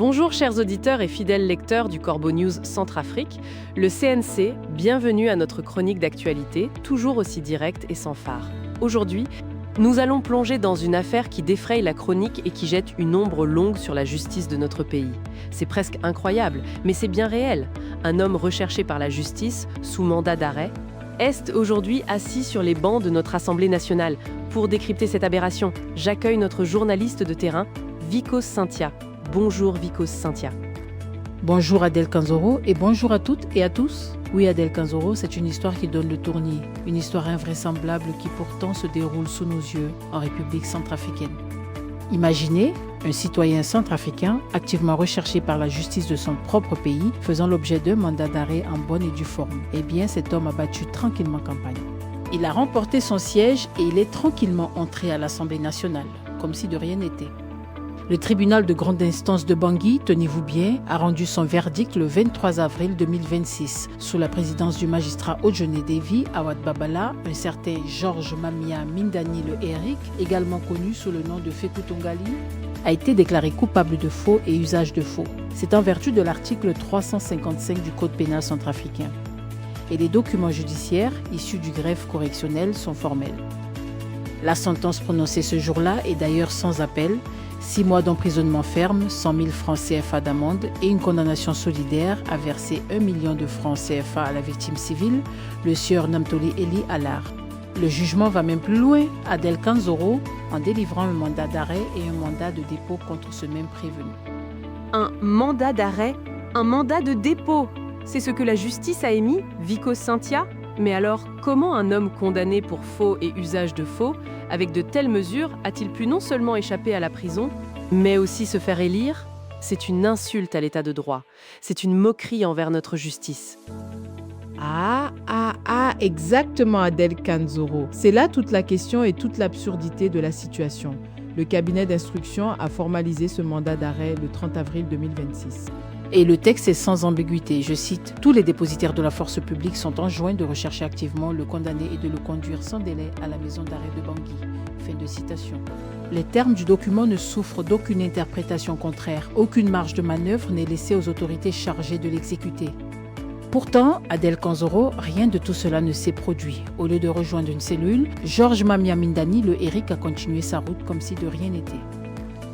Bonjour chers auditeurs et fidèles lecteurs du Corbeau News Centrafrique, le CNC, bienvenue à notre chronique d'actualité, toujours aussi directe et sans phare. Aujourd'hui, nous allons plonger dans une affaire qui défraye la chronique et qui jette une ombre longue sur la justice de notre pays. C'est presque incroyable, mais c'est bien réel. Un homme recherché par la justice, sous mandat d'arrêt, est aujourd'hui assis sur les bancs de notre Assemblée nationale. Pour décrypter cette aberration, j'accueille notre journaliste de terrain, Vikos Cynthia. Bonjour Vikos Cynthia. Bonjour Adèle Kanzoro et bonjour à toutes et à tous. Oui, Adèle Kanzoro, c'est une histoire qui donne le tournis, une histoire invraisemblable qui pourtant se déroule sous nos yeux en République centrafricaine. Imaginez un citoyen centrafricain activement recherché par la justice de son propre pays faisant l'objet d'un mandat d'arrêt en bonne et due forme. Eh bien, cet homme a battu tranquillement campagne. Il a remporté son siège et il est tranquillement entré à l'Assemblée nationale, comme si de rien n'était. Le tribunal de grande instance de Bangui, tenez-vous bien, a rendu son verdict le 23 avril 2026 sous la présidence du magistrat Odjone Devi Awad Babala, un certain Georges Mamia Mindani le Eric, également connu sous le nom de Fékou Tongali, a été déclaré coupable de faux et usage de faux. C'est en vertu de l'article 355 du Code pénal centrafricain. Et les documents judiciaires issus du greffe correctionnel sont formels. La sentence prononcée ce jour-là est d'ailleurs sans appel, 6 mois d'emprisonnement ferme, 100 000 francs CFA d'amende et une condamnation solidaire à verser 1 million de francs CFA à la victime civile, le sieur Namtoli Eli Alar. Le jugement va même plus loin, Adèle Kanzoro, en délivrant un mandat d'arrêt et un mandat de dépôt contre ce même prévenu. Un mandat d'arrêt, un mandat de dépôt. C'est ce que la justice a émis, Vikos Cynthia ? Mais alors, comment un homme condamné pour faux et usage de faux, avec de telles mesures, a-t-il pu non seulement échapper à la prison, mais aussi se faire élire ? C'est une insulte à l'état de droit. C'est une moquerie envers notre justice. Exactement Adèle Kanzoro. C'est là toute la question et toute l'absurdité de la situation. Le cabinet d'instruction a formalisé ce mandat d'arrêt le 30 avril 2026. Et le texte est sans ambiguïté, je cite, « Tous les dépositaires de la force publique sont enjoints de rechercher activement le condamné et de le conduire sans délai à la maison d'arrêt de Bangui. » Fin de citation. Les termes du document ne souffrent d'aucune interprétation contraire. Aucune marge de manœuvre n'est laissée aux autorités chargées de l'exécuter. Pourtant, Adèle Kanzoro, rien de tout cela ne s'est produit. Au lieu de rejoindre une cellule, Georges Mamia Mindani, le Eric, a continué sa route comme si de rien n'était.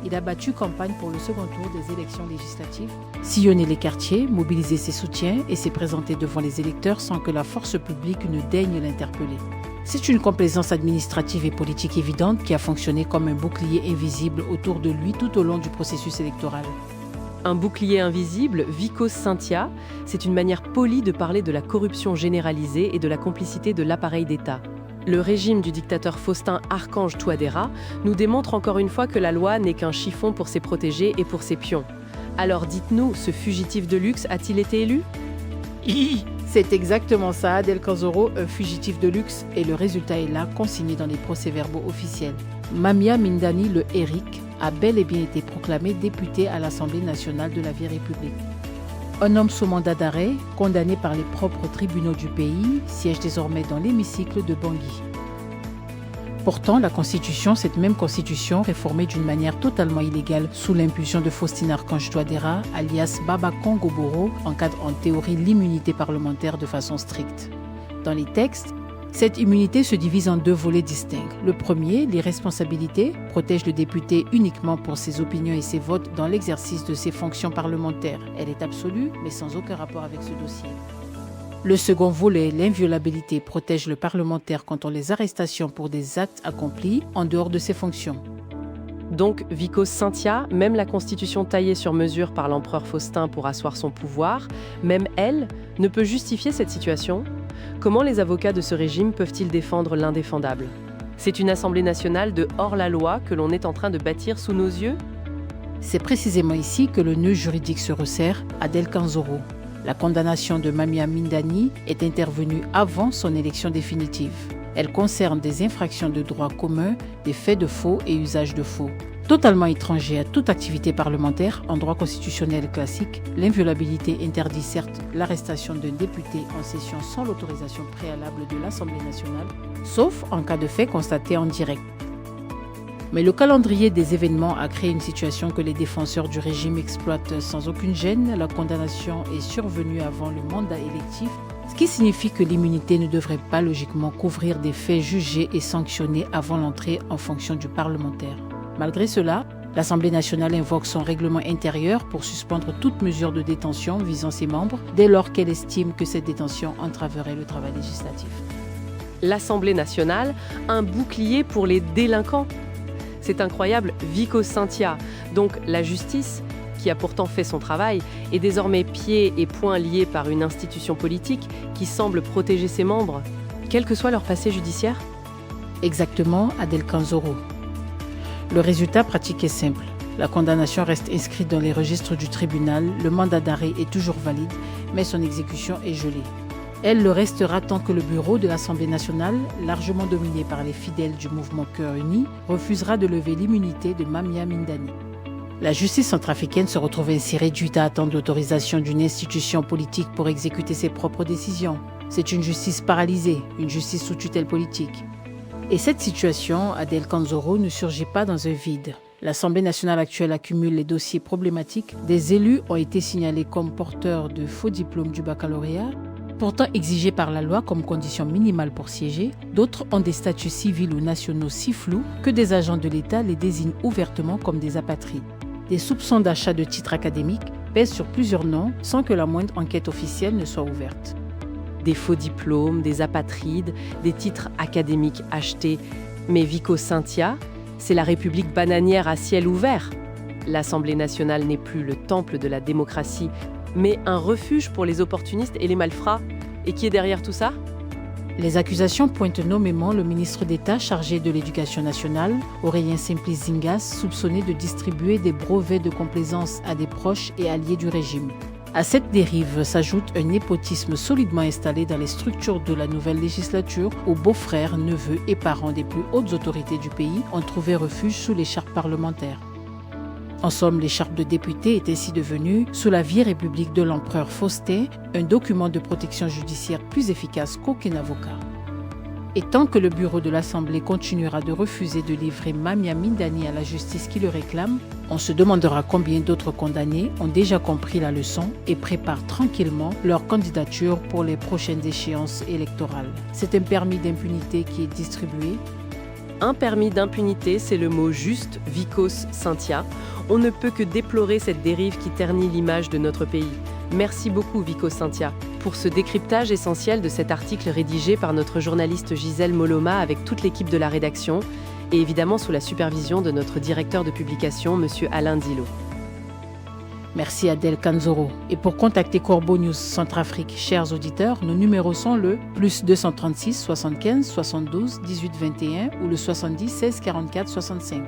Il a battu campagne pour le second tour des élections législatives, sillonné les quartiers, mobilisé ses soutiens et s'est présenté devant les électeurs sans que la force publique ne daigne l'interpeller. C'est une complaisance administrative et politique évidente qui a fonctionné comme un bouclier invisible autour de lui tout au long du processus électoral. Un bouclier invisible, Vikos Cynthia, c'est une manière polie de parler de la corruption généralisée et de la complicité de l'appareil d'État. Le régime du dictateur Faustin Archange Touadéra nous démontre encore une fois que la loi n'est qu'un chiffon pour ses protégés et pour ses pions. Alors dites-nous, ce fugitif de luxe a-t-il été élu ? C'est exactement ça, Adèle Kanzoro, un fugitif de luxe, et le résultat est là, consigné dans les procès-verbaux officiels. Mamia Mindani, le Eric, a bel et bien été proclamé député à l'Assemblée nationale de la vieille République. Un homme sous mandat d'arrêt, condamné par les propres tribunaux du pays, siège désormais dans l'hémicycle de Bangui. Pourtant, la Constitution, cette même Constitution, réformée d'une manière totalement illégale sous l'impulsion de Faustin Archange Touadéra, alias Baba Congo Boro, encadre en théorie l'immunité parlementaire de façon stricte. Dans les textes, cette immunité se divise en 2 volets distincts. Le premier, l'irresponsabilité, protège le député uniquement pour ses opinions et ses votes dans l'exercice de ses fonctions parlementaires. Elle est absolue, mais sans aucun rapport avec ce dossier. Le second volet, l'inviolabilité, protège le parlementaire contre les arrestations pour des actes accomplis en dehors de ses fonctions. Donc, Vikos Cynthia, même la constitution taillée sur mesure par l'empereur Faustin pour asseoir son pouvoir, même elle, ne peut justifier cette situation ? Comment les avocats de ce régime peuvent-ils défendre l'indéfendable ? C'est une Assemblée nationale de hors-la-loi que l'on est en train de bâtir sous nos yeux ? C'est précisément ici que le nœud juridique se resserre, Adèle Kanzoro. La condamnation de Mamia Mindani est intervenue avant son élection définitive. Elle concerne des infractions de droit commun, des faits de faux et usage de faux. Totalement étranger à toute activité parlementaire, en droit constitutionnel classique, l'inviolabilité interdit certes l'arrestation d'un député en session sans l'autorisation préalable de l'Assemblée nationale, sauf en cas de fait constaté en direct. Mais le calendrier des événements a créé une situation que les défenseurs du régime exploitent sans aucune gêne. La condamnation est survenue avant le mandat électif, ce qui signifie que l'immunité ne devrait pas logiquement couvrir des faits jugés et sanctionnés avant l'entrée en fonction du parlementaire. Malgré cela, l'Assemblée nationale invoque son règlement intérieur pour suspendre toute mesure de détention visant ses membres dès lors qu'elle estime que cette détention entraverait le travail législatif. L'Assemblée nationale, un bouclier pour les délinquants. C'est incroyable, Vico Cynthia, donc la justice, qui a pourtant fait son travail, est désormais pieds et poings liés par une institution politique qui semble protéger ses membres, quel que soit leur passé judiciaire. Exactement, Adel Kanzoro. Le résultat pratique est simple. La condamnation reste inscrite dans les registres du tribunal, le mandat d'arrêt est toujours valide, mais son exécution est gelée. Elle le restera tant que le bureau de l'Assemblée nationale, largement dominé par les fidèles du mouvement Cœur Uni, refusera de lever l'immunité de Mamia Mindani. La justice centrafricaine se retrouve ainsi réduite à attendre l'autorisation d'une institution politique pour exécuter ses propres décisions. C'est une justice paralysée, une justice sous tutelle politique. Et cette situation, Adel Kanzoro, ne surgit pas dans un vide. L'Assemblée nationale actuelle accumule les dossiers problématiques. Des élus ont été signalés comme porteurs de faux diplômes du baccalauréat, pourtant exigés par la loi comme condition minimale pour siéger. D'autres ont des statuts civils ou nationaux si flous que des agents de l'État les désignent ouvertement comme des apatrides. Des soupçons d'achat de titres académiques pèsent sur plusieurs noms sans que la moindre enquête officielle ne soit ouverte. Des faux diplômes, des apatrides, des titres académiques achetés. Mais Vico Cynthia, c'est la République bananière à ciel ouvert. L'Assemblée nationale n'est plus le temple de la démocratie, mais un refuge pour les opportunistes et les malfrats. Et qui est derrière tout ça ? Les accusations pointent nommément le ministre d'État chargé de l'Éducation nationale, Aurélien Simplice Zingas, soupçonné de distribuer des brevets de complaisance à des proches et alliés du régime. À cette dérive s'ajoute un népotisme solidement installé dans les structures de la nouvelle législature où beaux-frères, neveux et parents des plus hautes autorités du pays ont trouvé refuge sous l'écharpe parlementaire. En somme, l'écharpe de député est ainsi devenue, sous la vieille république de l'empereur Faustin, un document de protection judiciaire plus efficace qu'aucun avocat. Et tant que le bureau de l'Assemblée continuera de refuser de livrer Mamia Mindani à la justice qui le réclame, on se demandera combien d'autres condamnés ont déjà compris la leçon et préparent tranquillement leur candidature pour les prochaines échéances électorales. C'est un permis d'impunité qui est distribué. Un permis d'impunité, c'est le mot juste, Vicos Cynthia. On ne peut que déplorer cette dérive qui ternit l'image de notre pays. Merci beaucoup, Vico Cynthia, pour ce décryptage essentiel de cet article rédigé par notre journaliste Gisèle Moloma avec toute l'équipe de la rédaction et évidemment sous la supervision de notre directeur de publication, M. Alain Dillot. Merci Adel Kanzoro. Et pour contacter Corbeau News Centrafrique, chers auditeurs, nos numéros sont le +236 75 72 18 21 ou le 70 16 44 65.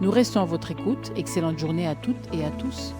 Nous restons à votre écoute. Excellente journée à toutes et à tous.